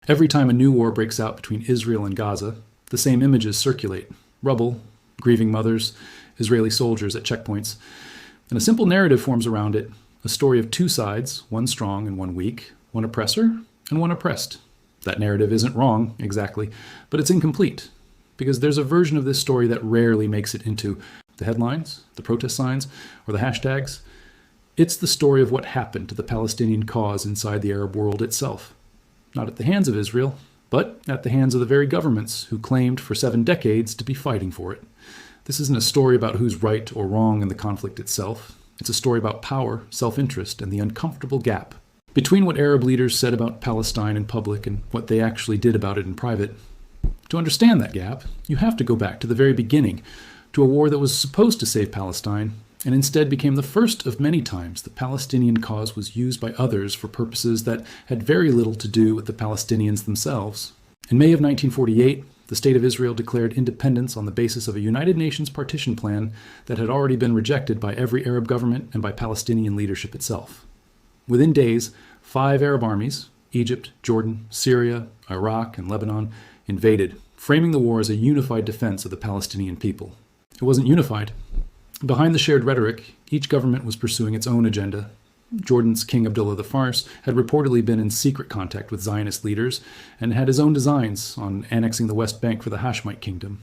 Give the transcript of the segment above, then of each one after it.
Every time a new war breaks out between Israel and Gaza, the same images circulate: rubble, grieving mothers, Israeli soldiers at checkpoints. And a simple narrative forms around it, a story of two sides, one strong and one weak, one oppressor and one oppressed. That narrative isn't wrong, exactly, but it's incomplete, because there's a version of this story that rarely makes it into the headlines, the protest signs, or the hashtags. It's the story of what happened to the Palestinian cause inside the Arab world itself. Not at the hands of Israel, but at the hands of the very governments who claimed for 7 decades to be fighting for it. This isn't a story about who's right or wrong in the conflict itself. It's a story about power, self-interest, and the uncomfortable gap between what Arab leaders said about Palestine in public and what they actually did about it in private. To understand that gap, you have to go back to the very beginning, to a war that was supposed to save Palestine, and instead became the first of many times the Palestinian cause was used by others for purposes that had very little to do with the Palestinians themselves. In May of 1948, the State of Israel declared independence on the basis of a United Nations partition plan that had already been rejected by every Arab government and by Palestinian leadership itself. Within days, 5 Arab armies, Egypt, Jordan, Syria, Iraq, and Lebanon, invaded, framing the war as a unified defense of the Palestinian people. It wasn't unified. Behind the shared rhetoric, each government was pursuing its own agenda. Jordan's King Abdullah I had reportedly been in secret contact with Zionist leaders and had his own designs on annexing the West Bank for the Hashemite kingdom.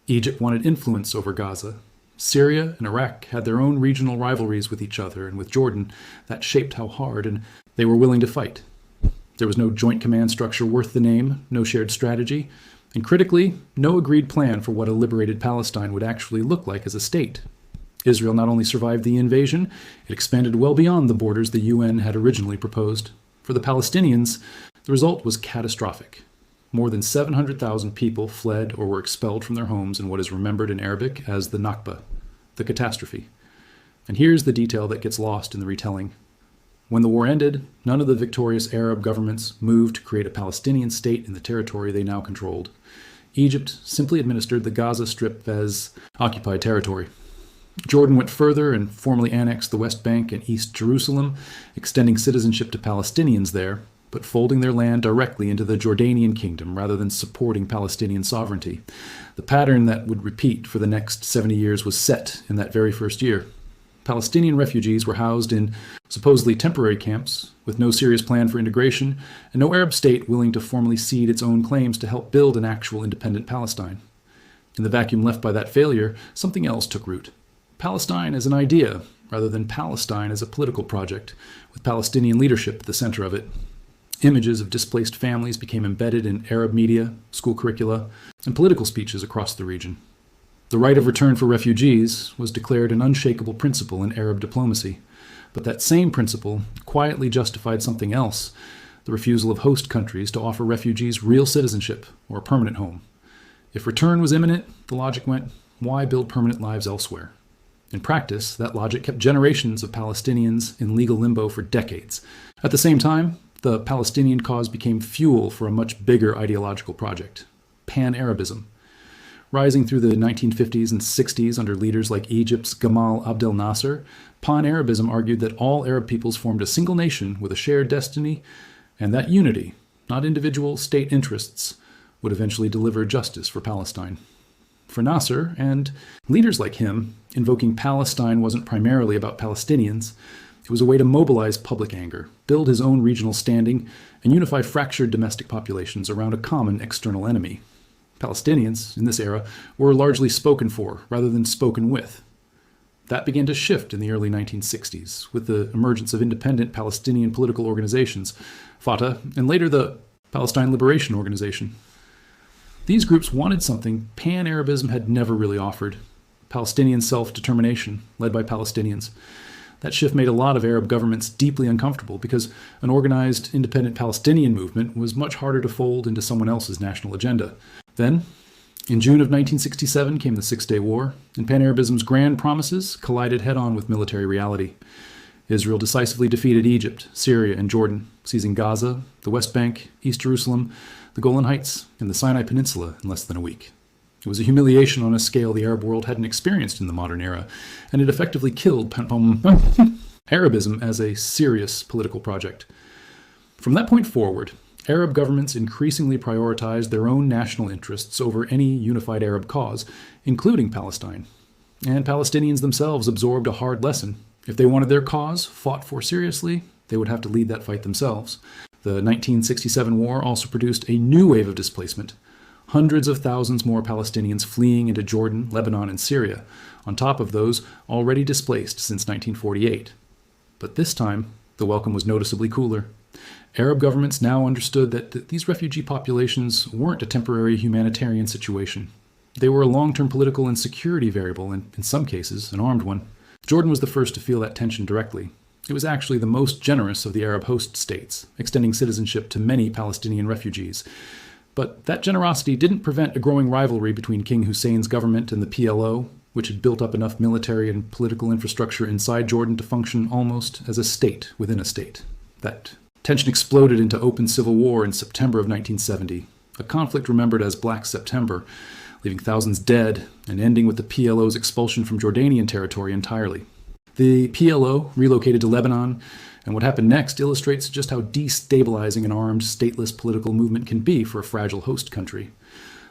Egypt wanted influence over Gaza. Syria and Iraq had their own regional rivalries with each other, and with Jordan, that shaped how hard and they were willing to fight. There was no joint command structure worth the name, no shared strategy, and critically, no agreed plan for what a liberated Palestine would actually look like as a state. Israel not only survived the invasion, it expanded well beyond the borders the UN had originally proposed. For the Palestinians, the result was catastrophic. More than 700,000 people fled or were expelled from their homes in what is remembered in Arabic as the Nakba, the catastrophe. And here's the detail that gets lost in the retelling. When the war ended, none of the victorious Arab governments moved to create a Palestinian state in the territory they now controlled. Egypt simply administered the Gaza Strip as occupied territory. Jordan went further and formally annexed the West Bank and East Jerusalem, extending citizenship to Palestinians there, but folding their land directly into the Jordanian kingdom rather than supporting Palestinian sovereignty. The pattern that would repeat for the next 70 years was set in that very first year. Palestinian refugees were housed in supposedly temporary camps with no serious plan for integration and no Arab state willing to formally cede its own claims to help build an actual independent Palestine. In the vacuum left by that failure, something else took root. Palestine as an idea, rather than Palestine as a political project, with Palestinian leadership at the center of it. Images of displaced families became embedded in Arab media, school curricula, and political speeches across the region. The right of return for refugees was declared an unshakable principle in Arab diplomacy, but that same principle quietly justified something else, the refusal of host countries to offer refugees real citizenship or a permanent home. If return was imminent, the logic went, why build permanent lives elsewhere? In practice, that logic kept generations of Palestinians in legal limbo for decades. At the same time, the Palestinian cause became fuel for a much bigger ideological project, Pan-Arabism. Rising through the 1950s and 60s under leaders like Egypt's Gamal Abdel Nasser, Pan-Arabism argued that all Arab peoples formed a single nation with a shared destiny, and that unity, not individual state interests, would eventually deliver justice for Palestine. For Nasser, and leaders like him, invoking Palestine wasn't primarily about Palestinians. It was a way to mobilize public anger, build his own regional standing, and unify fractured domestic populations around a common external enemy. Palestinians, in this era, were largely spoken for rather than spoken with. That began to shift in the early 1960s, with the emergence of independent Palestinian political organizations, Fatah, and later the Palestine Liberation Organization. These groups wanted something Pan-Arabism had never really offered: Palestinian self-determination, led by Palestinians. That shift made a lot of Arab governments deeply uncomfortable because an organized, independent Palestinian movement was much harder to fold into someone else's national agenda. Then, in June of 1967 came the Six-Day War, and Pan-Arabism's grand promises collided head-on with military reality. Israel decisively defeated Egypt, Syria, and Jordan, seizing Gaza, the West Bank, East Jerusalem, the Golan Heights, and the Sinai Peninsula in less than a week. It was a humiliation on a scale the Arab world hadn't experienced in the modern era, and it effectively killed Arabism as a serious political project. From that point forward, Arab governments increasingly prioritized their own national interests over any unified Arab cause, including Palestine. And Palestinians themselves absorbed a hard lesson. If they wanted their cause fought for seriously, they would have to lead that fight themselves. The 1967 war also produced a new wave of displacement. Hundreds of thousands more Palestinians fleeing into Jordan, Lebanon, and Syria, on top of those already displaced since 1948. But this time, the welcome was noticeably cooler. Arab governments now understood that these refugee populations weren't a temporary humanitarian situation. They were a long-term political and security variable, and in some cases, an armed one. Jordan was the first to feel that tension directly. It was actually the most generous of the Arab host states, extending citizenship to many Palestinian refugees. But that generosity didn't prevent a growing rivalry between King Hussein's government and the PLO, which had built up enough military and political infrastructure inside Jordan to function almost as a state within a state. That tension exploded into open civil war in September of 1970, a conflict remembered as Black September, leaving thousands dead and ending with the PLO's expulsion from Jordanian territory entirely. The PLO relocated to Lebanon, and what happened next illustrates just how destabilizing an armed, stateless political movement can be for a fragile host country.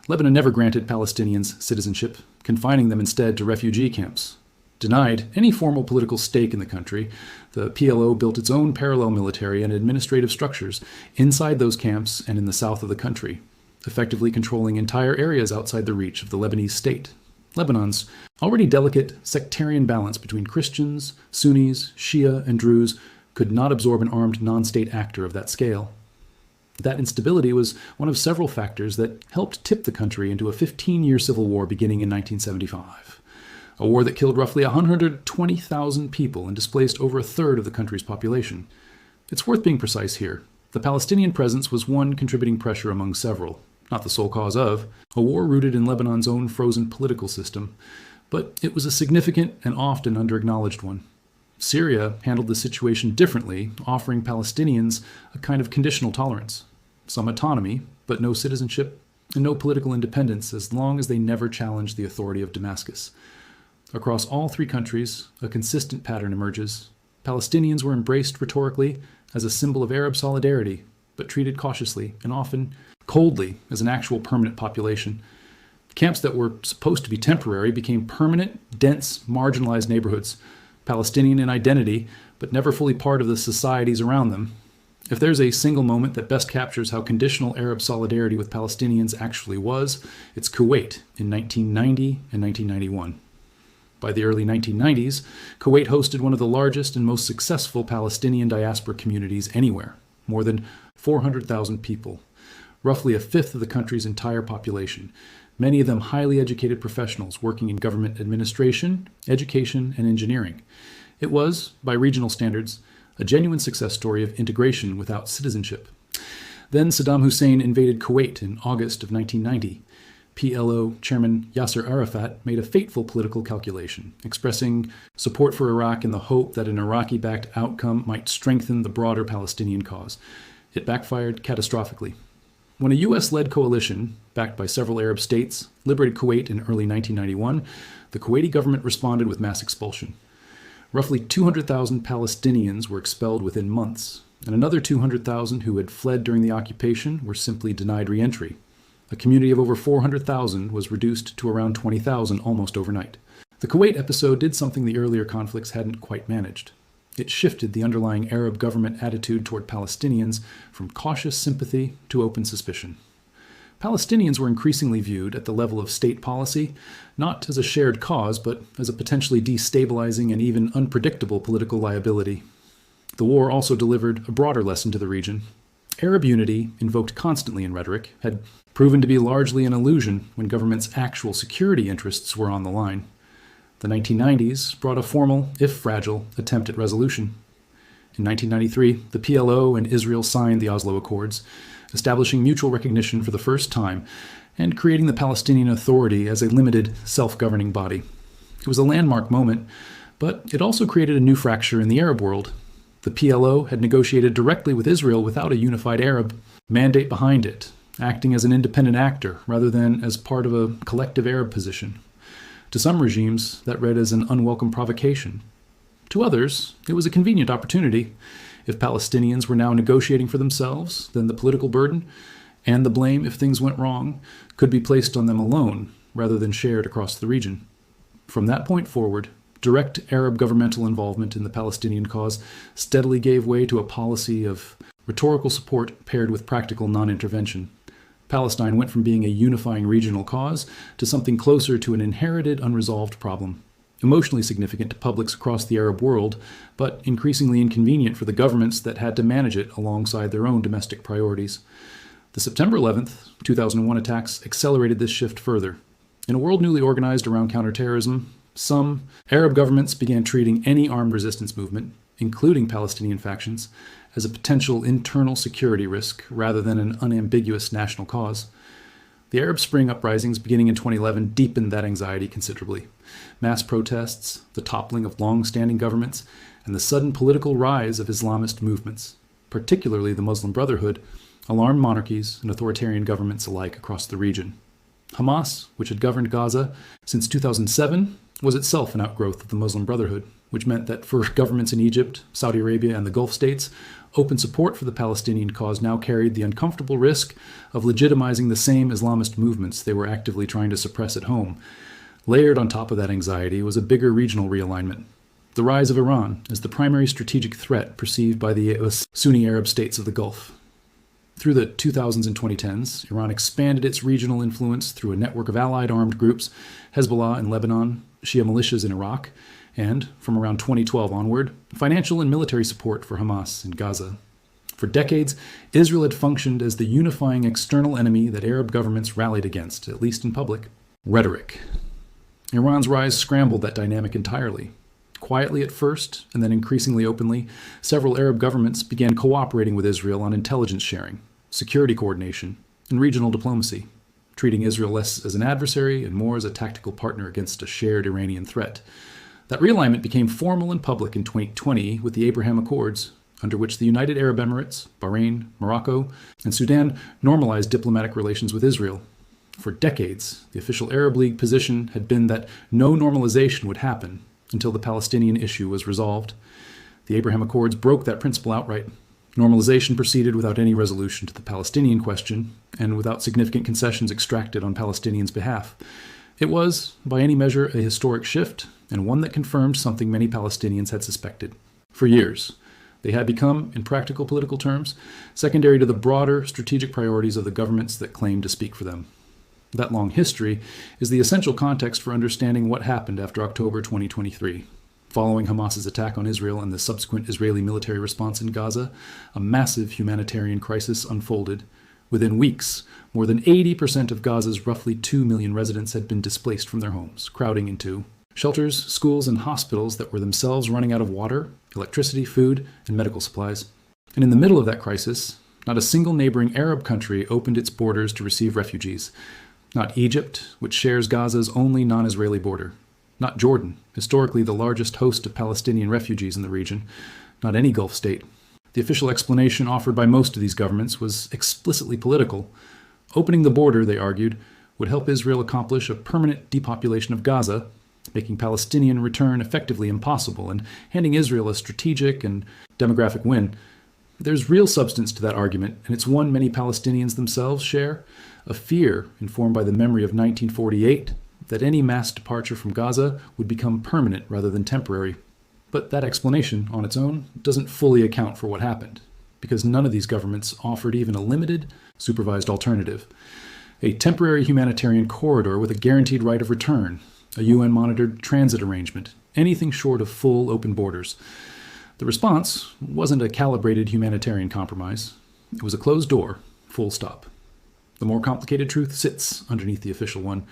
Lebanon never granted Palestinians citizenship, confining them instead to refugee camps. Denied any formal political stake in the country, the PLO built its own parallel military and administrative structures inside those camps and in the south of the country, effectively controlling entire areas outside the reach of the Lebanese state. Lebanon's already delicate sectarian balance between Christians, Sunnis, Shia, and Druze could not absorb an armed non-state actor of that scale. That instability was one of several factors that helped tip the country into a 15-year civil war beginning in 1975. A war that killed roughly 120,000 people and displaced over a third of the country's population. It's worth being precise here. The Palestinian presence was one contributing pressure among several, not the sole cause of, a war rooted in Lebanon's own frozen political system, but it was a significant and often under-acknowledged one. Syria handled the situation differently, offering Palestinians a kind of conditional tolerance, some autonomy, but no citizenship and no political independence as long as they never challenged the authority of Damascus. Across all three countries, a consistent pattern emerges. Palestinians were embraced rhetorically as a symbol of Arab solidarity, but treated cautiously and often coldly as an actual permanent population. Camps that were supposed to be temporary became permanent, dense, marginalized neighborhoods, Palestinian in identity, but never fully part of the societies around them. If there's a single moment that best captures how conditional Arab solidarity with Palestinians actually was, it's Kuwait in 1990 and 1991. By the early 1990s, Kuwait hosted one of the largest and most successful Palestinian diaspora communities anywhere, more than 400,000 people, roughly a fifth of the country's entire population, many of them highly educated professionals working in government administration, education, and engineering. It was, by regional standards, a genuine success story of integration without citizenship. Then Saddam Hussein invaded Kuwait in August of 1990. PLO Chairman Yasser Arafat made a fateful political calculation, expressing support for Iraq in the hope that an Iraqi-backed outcome might strengthen the broader Palestinian cause. It backfired catastrophically. When a U.S.-led coalition, backed by several Arab states, liberated Kuwait in early 1991, the Kuwaiti government responded with mass expulsion. Roughly 200,000 Palestinians were expelled within months, and another 200,000 who had fled during the occupation were simply denied re-entry. A community of over 400,000 was reduced to around 20,000 almost overnight. The Kuwait episode did something the earlier conflicts hadn't quite managed. It shifted the underlying Arab government attitude toward Palestinians from cautious sympathy to open suspicion. Palestinians were increasingly viewed at the level of state policy, not as a shared cause, but as a potentially destabilizing and even unpredictable political liability. The war also delivered a broader lesson to the region. Arab unity, invoked constantly in rhetoric, had proven to be largely an illusion when governments' actual security interests were on the line. The 1990s brought a formal, if fragile, attempt at resolution. In 1993, the PLO and Israel signed the Oslo Accords, establishing mutual recognition for the first time and creating the Palestinian Authority as a limited, self-governing body. It was a landmark moment, but it also created a new fracture in the Arab world. The PLO had negotiated directly with Israel without a unified Arab mandate behind it, acting as an independent actor rather than as part of a collective Arab position. To some regimes, that read as an unwelcome provocation. To others, it was a convenient opportunity. If Palestinians were now negotiating for themselves, then the political burden and the blame if things went wrong could be placed on them alone rather than shared across the region. From that point forward, direct Arab governmental involvement in the Palestinian cause steadily gave way to a policy of rhetorical support paired with practical non-intervention. Palestine went from being a unifying regional cause to something closer to an inherited, unresolved problem, emotionally significant to publics across the Arab world, but increasingly inconvenient for the governments that had to manage it alongside their own domestic priorities. The September 11th, 2001 attacks accelerated this shift further. In a world newly organized around counterterrorism, some Arab governments began treating any armed resistance movement, including Palestinian factions, as a potential internal security risk rather than an unambiguous national cause. The Arab Spring uprisings beginning in 2011 deepened that anxiety considerably. Mass protests, the toppling of long-standing governments, and the sudden political rise of Islamist movements, particularly the Muslim Brotherhood, alarmed monarchies and authoritarian governments alike across the region. Hamas, which had governed Gaza since 2007, was itself an outgrowth of the Muslim Brotherhood, which meant that for governments in Egypt, Saudi Arabia, and the Gulf states, open support for the Palestinian cause now carried the uncomfortable risk of legitimizing the same Islamist movements they were actively trying to suppress at home. Layered on top of that anxiety was a bigger regional realignment. The rise of Iran as the primary strategic threat perceived by the Sunni Arab states of the Gulf. Through the 2000s and 2010s, Iran expanded its regional influence through a network of allied armed groups, Hezbollah in Lebanon, Shia militias in Iraq, and, from around 2012 onward, financial and military support for Hamas in Gaza. For decades, Israel had functioned as the unifying external enemy that Arab governments rallied against, at least in public. Rhetoric. Iran's rise scrambled that dynamic entirely. Quietly at first, and then increasingly openly, several Arab governments began cooperating with Israel on intelligence sharing, security coordination, and regional diplomacy, treating Israel less as an adversary and more as a tactical partner against a shared Iranian threat. That realignment became formal and public in 2020 with the Abraham Accords, under which the United Arab Emirates, Bahrain, Morocco, and Sudan normalized diplomatic relations with Israel. For decades, the official Arab League position had been that no normalization would happen until the Palestinian issue was resolved. The Abraham Accords broke that principle outright. Normalization proceeded without any resolution to the Palestinian question, and without significant concessions extracted on Palestinians' behalf. It was, by any measure, a historic shift, and one that confirmed something many Palestinians had suspected. For years, they had become, in practical political terms, secondary to the broader strategic priorities of the governments that claimed to speak for them. That long history is the essential context for understanding what happened after October 2023. Following Hamas's attack on Israel and the subsequent Israeli military response in Gaza, a massive humanitarian crisis unfolded. Within weeks, more than 80% of Gaza's roughly 2 million residents had been displaced from their homes, crowding into shelters, schools, and hospitals that were themselves running out of water, electricity, food, and medical supplies. And in the middle of that crisis, not a single neighboring Arab country opened its borders to receive refugees. Not Egypt, which shares Gaza's only non-Israeli border. Not Jordan, historically the largest host of Palestinian refugees in the region. Not any Gulf state. The official explanation offered by most of these governments was explicitly political. Opening the border, they argued, would help Israel accomplish a permanent depopulation of Gaza, making Palestinian return effectively impossible and handing Israel a strategic and demographic win. There's real substance to that argument, and it's one many Palestinians themselves share, a fear informed by the memory of 1948 that any mass departure from Gaza would become permanent rather than temporary. But that explanation, on its own, doesn't fully account for what happened, because none of these governments offered even a limited, supervised alternative. A temporary humanitarian corridor with a guaranteed right of return, a UN-monitored transit arrangement, anything short of full open borders. The response wasn't a calibrated humanitarian compromise. It was a closed door, full stop. The more complicated truth sits underneath the official one.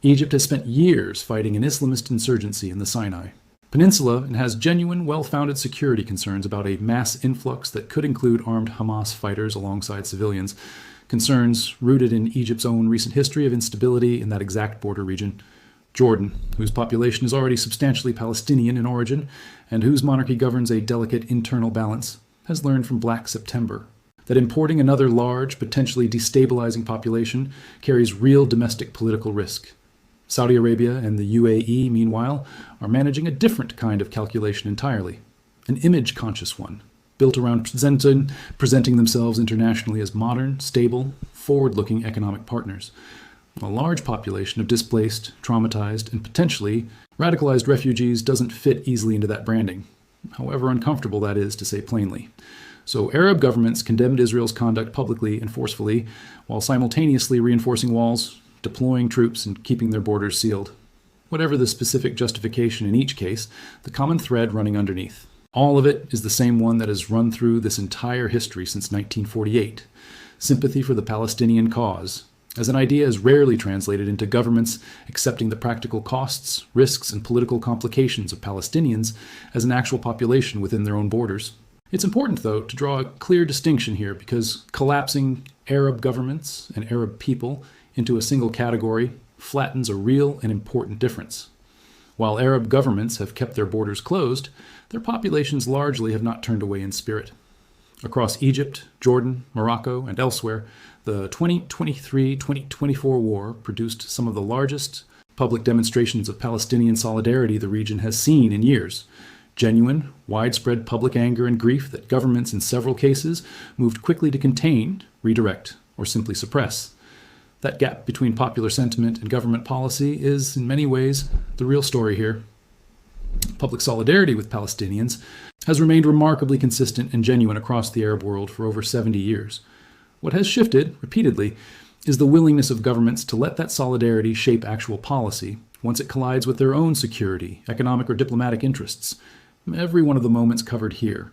Egypt has spent years fighting an Islamist insurgency in the Sinai Peninsula and has genuine, well-founded security concerns about a mass influx that could include armed Hamas fighters alongside civilians, concerns rooted in Egypt's own recent history of instability in that exact border region. Jordan, whose population is already substantially Palestinian in origin, and whose monarchy governs a delicate internal balance, has learned from Black September that importing another large, potentially destabilizing population carries real domestic political risk. Saudi Arabia and the UAE, meanwhile, are managing a different kind of calculation entirely, an image-conscious one. built around presenting themselves internationally as modern, stable, forward-looking economic partners. A large population of displaced, traumatized, and potentially radicalized refugees doesn't fit easily into that branding, however uncomfortable that is, to say plainly. So Arab governments condemned Israel's conduct publicly and forcefully, while simultaneously reinforcing walls, deploying troops, and keeping their borders sealed. Whatever the specific justification in each case, the common thread running underneath. All of it is the same one that has run through this entire history since 1948. Sympathy for the Palestinian cause, as an idea is rarely translated into governments accepting the practical costs, risks, and political complications of Palestinians as an actual population within their own borders. It's important, though, to draw a clear distinction here because collapsing Arab governments and Arab people into a single category flattens a real and important difference. While Arab governments have kept their borders closed, their populations largely have not turned away in spirit. Across Egypt, Jordan, Morocco, and elsewhere, the 2023-2024 war produced some of the largest public demonstrations of Palestinian solidarity the region has seen in years. Genuine, widespread public anger and grief that governments in several cases moved quickly to contain, redirect, or simply suppress. That gap between popular sentiment and government policy is, in many ways, the real story here. Public solidarity with Palestinians has remained remarkably consistent and genuine across the Arab world for over 70 years. What has shifted, repeatedly, is the willingness of governments to let that solidarity shape actual policy once it collides with their own security, economic or diplomatic interests. Every one of the moments covered here.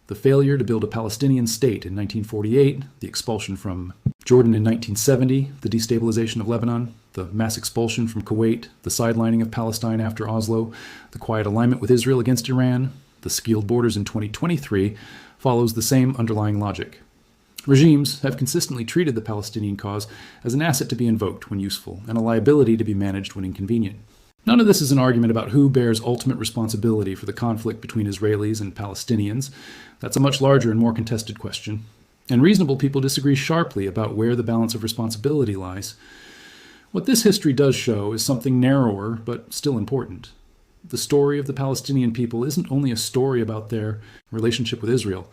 The failure to build a Palestinian state in 1948, the expulsion from Jordan in 1970, the destabilization of Lebanon, the mass expulsion from Kuwait, the sidelining of Palestine after Oslo, the quiet alignment with Israel against Iran, the sealed borders in 2023, follows the same underlying logic. Regimes have consistently treated the Palestinian cause as an asset to be invoked when useful and a liability to be managed when inconvenient. None of this is an argument about who bears ultimate responsibility for the conflict between Israelis and Palestinians. That's a much larger and more contested question. And reasonable people disagree sharply about where the balance of responsibility lies. What this history does show is something narrower, but still important. The story of the Palestinian people isn't only a story about their relationship with Israel.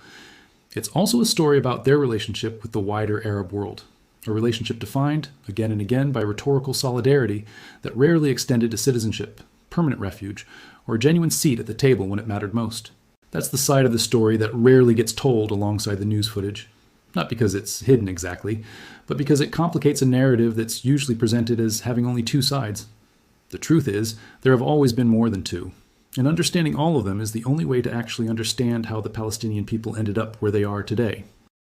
It's also a story about their relationship with the wider Arab world. A relationship defined, again and again, by rhetorical solidarity that rarely extended to citizenship, permanent refuge, or a genuine seat at the table when it mattered most. That's the side of the story that rarely gets told alongside the news footage. Not because it's hidden exactly, but because it complicates a narrative that's usually presented as having only two sides. The truth is, there have always been more than two. And understanding all of them is the only way to actually understand how the Palestinian people ended up where they are today.